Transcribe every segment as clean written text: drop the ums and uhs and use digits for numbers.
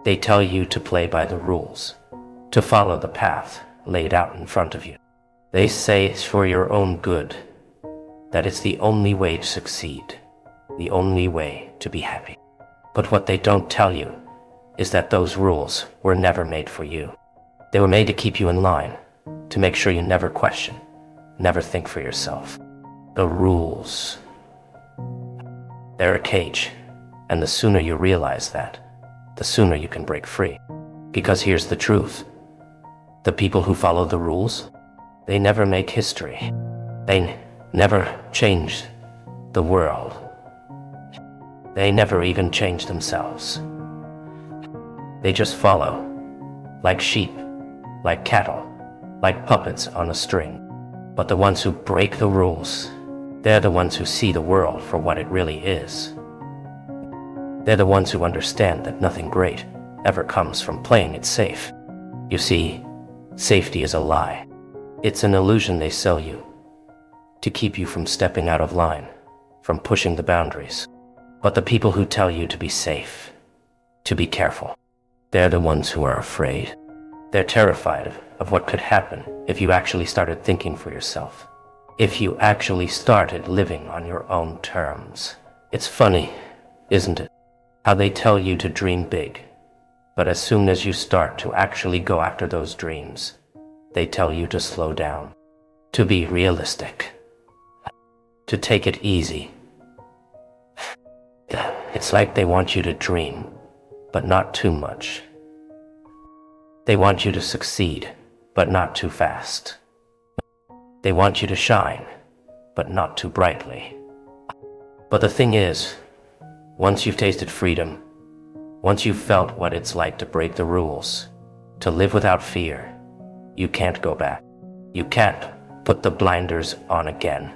They tell you to play by the rules, to follow the path laid out in front of you. They say it's for your own good, that it's the only way to succeed, the only way to be happy. But what they don't tell you is that those rules were never made for you. They were made to keep you in line, to make sure you never question, never think for yourself. The rules, they're a cage, and the sooner you realize that, the sooner you can break free. Because here's the truth. The people who follow the rules, they never make history. They never change the world. They never even change themselves. They just follow, like sheep, like cattle, like puppets on a string. But the ones who break the rules, they're the ones who see the world for what it really is. They're the ones who understand that nothing great ever comes from playing it safe. You see, safety is a lie. It's an illusion they sell you to keep you from stepping out of line, from pushing the boundaries. But the people who tell you to be safe, to be careful, they're the ones who are afraid. They're terrified of what could happen if you actually started thinking for yourself. If you actually started living on your own terms. It's funny, isn't it? How they tell you to dream big, but as soon as you start to actually go after those dreams, they tell you to slow down, to be realistic, to take it easy. It's like they want you to dream, but not too much. They want you to succeed, but not too fast. They want you to shine, but not too brightly. But the thing is, once you've tasted freedom, once you've felt what it's like to break the rules, to live without fear, you can't go back. You can't put the blinders on again.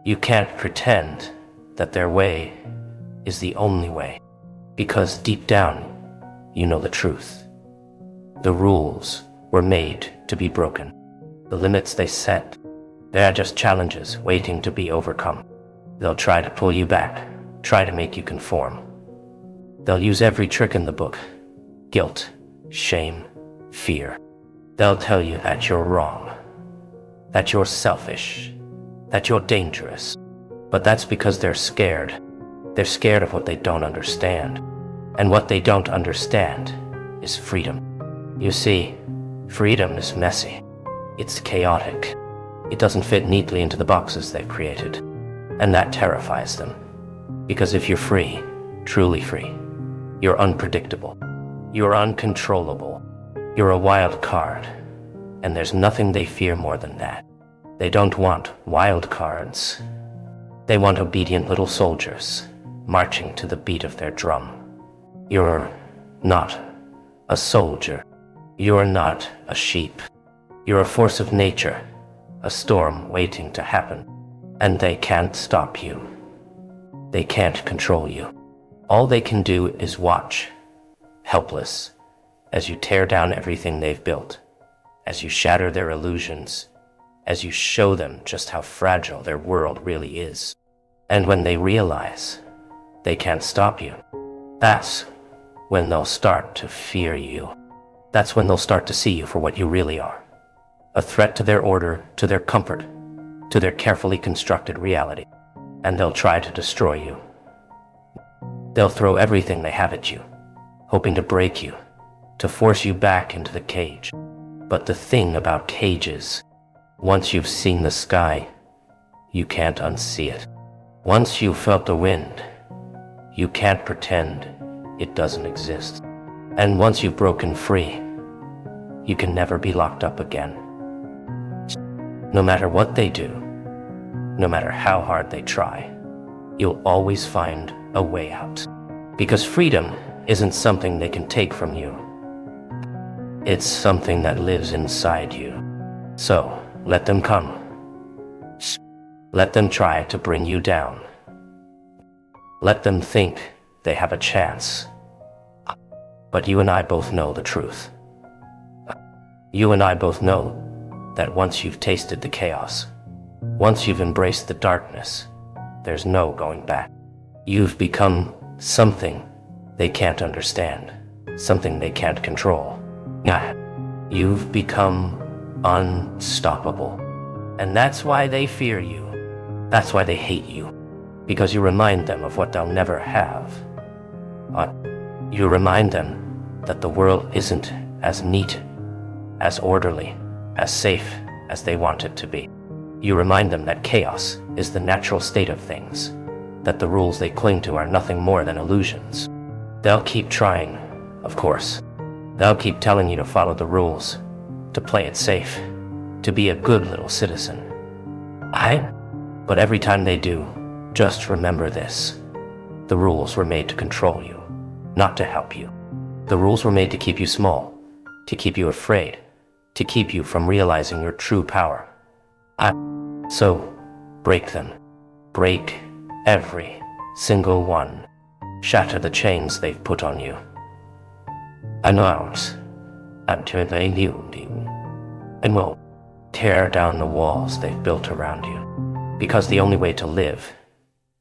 You can't pretend that their way is the only way, because deep down, you know the truth. The rules were made to be broken. The limits they set, they're just challenges waiting to be overcome. They'll try to pull you back, try to make you conform. They'll use every trick in the book: guilt, shame, fear. They'll tell you that you're wrong, that you're selfish, that you're dangerous. But that's because they're scared. They're scared of what they don't understand. And what they don't understand is freedom. You see, freedom is messy. It's chaotic. It doesn't fit neatly into the boxes they've created. And that terrifies them. Because if you're free, truly free, you're unpredictable. You're uncontrollable. You're a wild card. And there's nothing they fear more than that. They don't want wild cards. They want obedient little soldiers, marching to the beat of their drum. You're not a soldier. You're not a sheep. You're a force of nature, a storm waiting to happen. And they can't stop you. They can't control you. All they can do is watch, helpless, as you tear down everything they've built, as you shatter their illusions, as you show them just how fragile their world really is. And when they realize they can't stop you, that's when they'll start to fear you. That's when they'll start to see you for what you really are. A threat to their order, to their comfort, to their carefully constructed reality. And they'll try to destroy you. They'll throw everything they have at you, hoping to break you, to force you back into the cage. But the thing about cages, once you've seen the sky, you can't unsee it. Once you've felt the wind, you can't pretend it doesn't exist. And once you've broken free, you can never be locked up again. No matter what they do, no matter how hard they try, you'll always find a way out. Because freedom isn't something they can take from you. It's something that lives inside you. So, let them come. Let them try to bring you down. Let them think they have a chance. But you and I both know the truth. You and I both know that once you've tasted the chaos, once you've embraced the darkness, there's no going back. You've become something they can't understand, something they can't control. You've become unstoppable. And that's why they fear you. That's why they hate you. Because you remind them of what they'll never have. You remind them that the world isn't as neat, as orderly, as safe as they want it to be. You remind them that chaos is the natural state of things, that the rules they cling to are nothing more than illusions. They'll keep trying, of course. They'll keep telling you to follow the rules, to play it safe, to be a good little citizen. But every time they do, just remember this. The rules were made to control you, not to help you. The rules were made to keep you small, to keep you afraid, to keep you from realizing your true power. So, break them. Break every single one. Shatter the chains they've put on you. And we'll tear down the walls they've built around you. Because the only way to live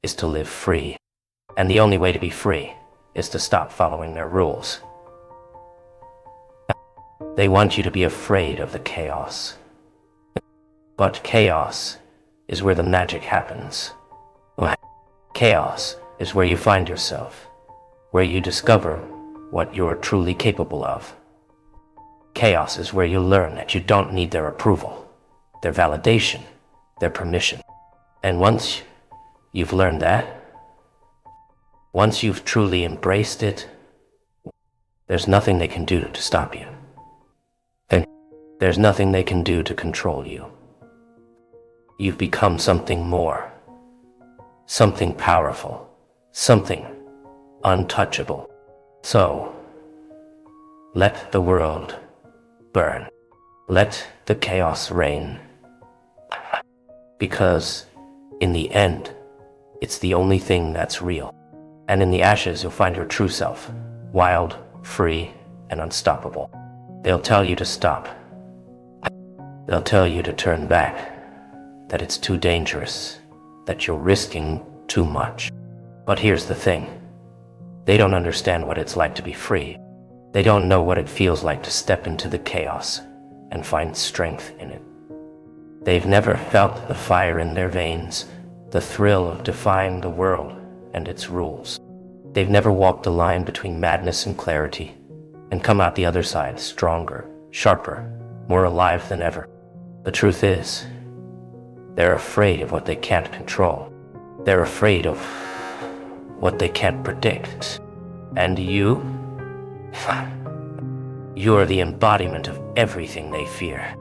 is to live free. And the only way to be free is to stop following their rules. They want you to be afraid of the chaos. But chaos is where the magic happens. Chaos is where you find yourself, where you discover what you're truly capable of. Chaos is where you learn that you don't need their approval, their validation, their permission. And once you've learned that, once you've truly embraced it, there's nothing they can do to stop you. And there's nothing they can do to control you. You've become something more, something powerful, something untouchable. So, let the world burn. Let the chaos reign. Because in the end, it's the only thing that's real. And in the ashes, you'll find your true self, wild, free, and unstoppable. They'll tell you to stop. They'll tell you to turn back, that it's too dangerous, that you're risking too much. But here's the thing. They don't understand what it's like to be free. They don't know what it feels like to step into the chaos and find strength in it. They've never felt the fire in their veins, the thrill of defying the world and its rules. They've never walked the line between madness and clarity and come out the other side stronger, sharper, more alive than ever. The truth is, they're afraid of what they can't control. They're afraid of what they can't predict. And you're the embodiment of everything they fear.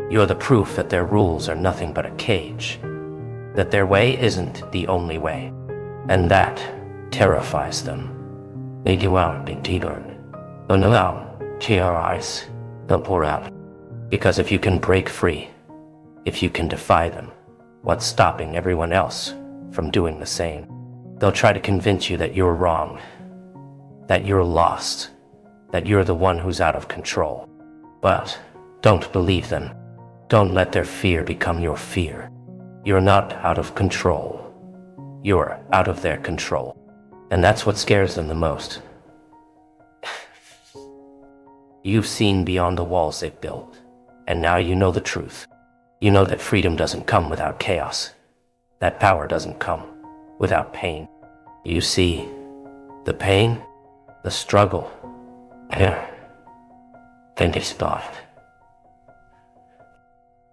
You're the proof that their rules are nothing but a cage, that their way isn't the only way, and that terrifies them. Because if you can break free, if you can defy them, what's stopping everyone else from doing the same? They'll try to convince you that you're wrong, that you're lost, that you're the one who's out of control. But don't believe them. Don't let their fear become your fear. You're not out of control. You're out of their control. And that's what scares them the most. You've seen beyond the walls they've built, and now you know the truth. You know that freedom doesn't come without chaos, that power doesn't come without pain. You see, the pain, the struggle,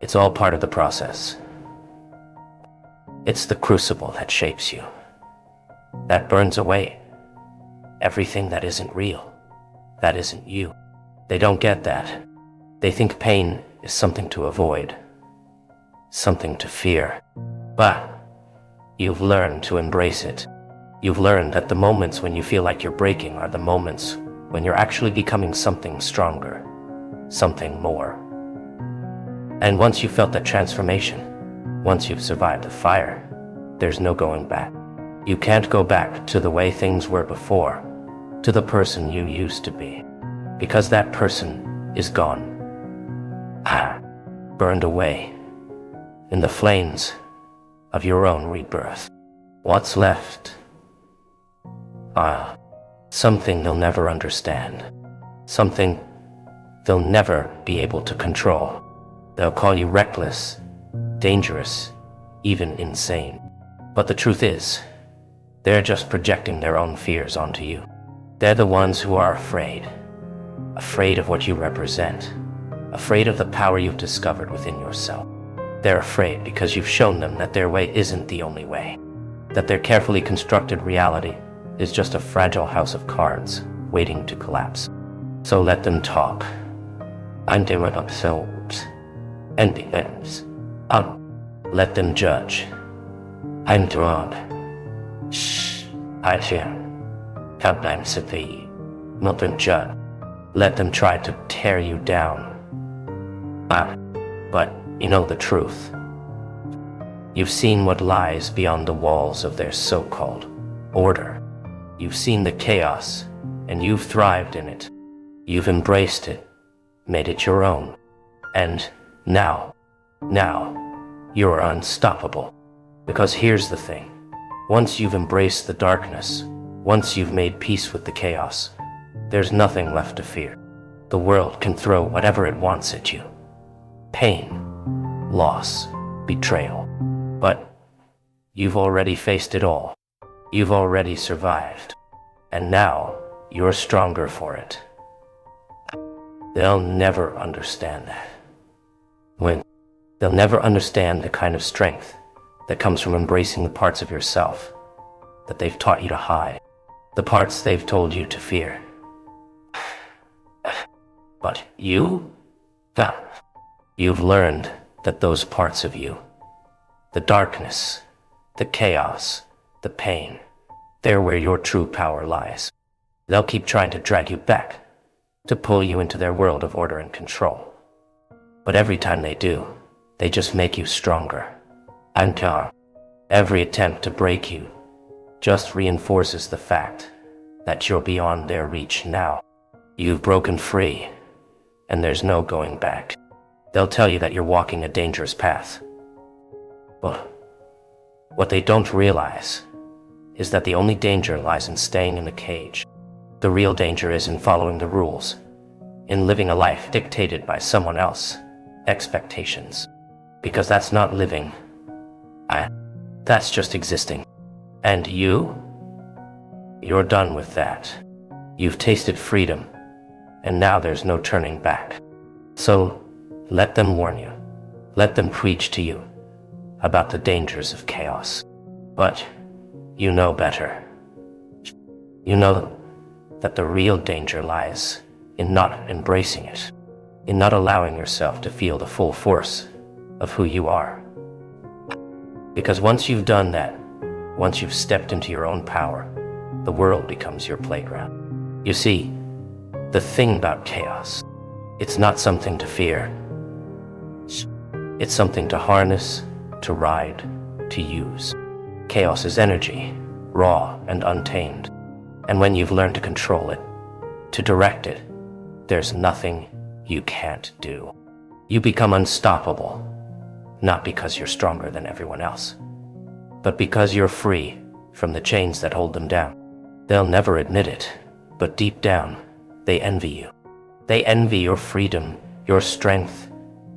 it's all part of the process. It's the crucible that shapes you, that burns away everything that isn't real, that isn't you. They don't get that. They think pain is something to avoid, something to fear. But you've learned to embrace it. You've learned that the moments when you feel like you're breaking are the moments when you're actually becoming something stronger, something more. And once you've felt that transformation, once you've survived the fire, there's no going back. You can't go back to the way things were before, to the person you used to be, because that person is gone. Burned away in the flames of your own rebirth. What's left? Something they'll never understand. something they'll never be able to control. They'll call you reckless, dangerous, even insane. But the truth is, they're just projecting their own fears onto you. They're the ones who are afraid of what you represent, afraid of the power you've discovered within yourself. They're afraid because you've shown them that their way isn't the only way, that their carefully constructed reality is just a fragile house of cards waiting to collapse. So let them talk. I'm doing themselves and defense. Let them judge. I'm drawn. Shh, I fear. Sometimes sympathy. Not them judge. Let them try to tear you down. But you know the truth. You've seen what lies beyond the walls of their so-called order. You've seen the chaos, and you've thrived in it. You've embraced it, made it your own. And now, you're unstoppable. Because here's the thing. Once you've embraced the darkness, once you've made peace with the chaos, there's nothing left to fear. The world can throw whatever it wants at you. Pain, loss, betrayal. But you've already faced it all. You've already survived. And now you're stronger for it. They'll never understand that. They'll never understand the kind of strength that comes from embracing the parts of yourself that they've taught you to hide, the parts they've told you to fear. But you've learned that those parts of you, the darkness, the chaos, the pain, they're where your true power lies. They'll keep trying to drag you back, to pull you into their world of order and control. But every time they do, they just make you stronger. And every attempt to break you just reinforces the fact that you're beyond their reach now. You've broken free, and there's no going back. They'll tell you that you're walking a dangerous path. But what they don't realize is that the only danger lies in staying in the cage. The real danger is in following the rules, in living a life dictated by someone else's expectations. Because that's not living. That's just existing. And you're done with that. You've tasted freedom, and now there's no turning back. So let them warn you. Let them preach to you about the dangers of chaos. But you know better. You know that the real danger lies in not embracing it, in not allowing yourself to feel the full force of who you are. Because once you've done that, once you've stepped into your own power, the world becomes your playground. You see, the thing about chaos, it's not something to fear. It's something to harness, to ride, to use. Chaos is energy, raw and untamed. And when you've learned to control it, to direct it, there's nothing you can't do. You become unstoppable, not because you're stronger than everyone else, but because you're free from the chains that hold them down. They'll never admit it, but deep down, they envy you. They envy your freedom, your strength,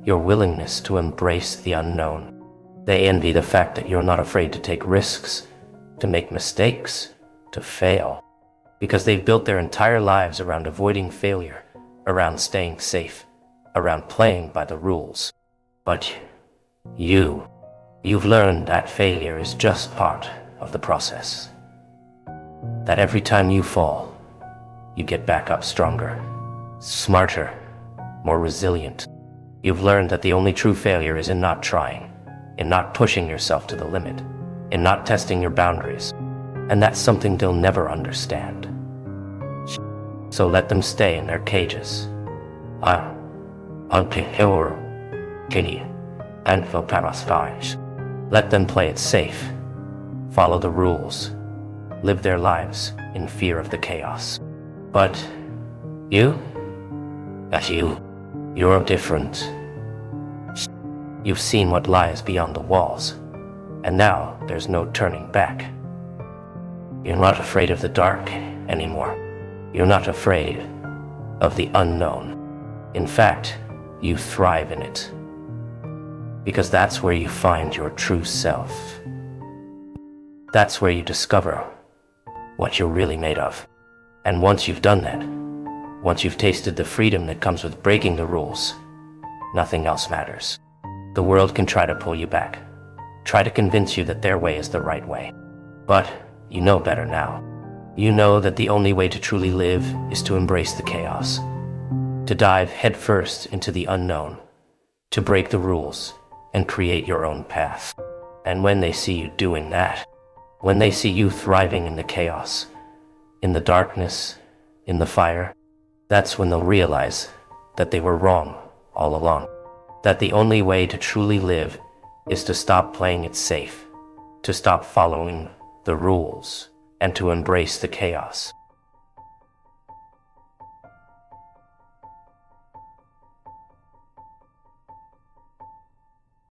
your willingness to embrace the unknown. They envy the fact that you're not afraid to take risks, to make mistakes, to fail, because they've built their entire lives around avoiding failure, around staying safe, around playing by the rules. But you've learned that failure is just part of the process. That every time you fall, you get back up stronger, smarter, more resilient. You've learned that the only true failure is in not trying, in not pushing yourself to the limit, in not testing your boundaries. And that's something they'll never understand. So let them stay in their cages. I'll pick your kitty and for parastage. Let them play it safe, follow the rules, live their lives in fear of the chaos. But you're different. You've seen what lies beyond the walls, and now there's no turning back. You're not afraid of the dark anymore. You're not afraid of the unknown. In fact, you thrive in it. Because that's where you find your true self. That's where you discover what you're really made of. And once you've done that, once you've tasted the freedom that comes with breaking the rules, nothing else matters. The world can try to pull you back, try to convince you that their way is the right way. But you know better now. You know that the only way to truly live is to embrace the chaos, to dive headfirst into the unknown, to break the rules and create your own path. And when they see you doing that, when they see you thriving in the chaos, in the darkness, in the fire, that's when they'll realize that they were wrong all along. That the only way to truly live is to stop playing it safe, to stop following the rules, and to embrace the chaos.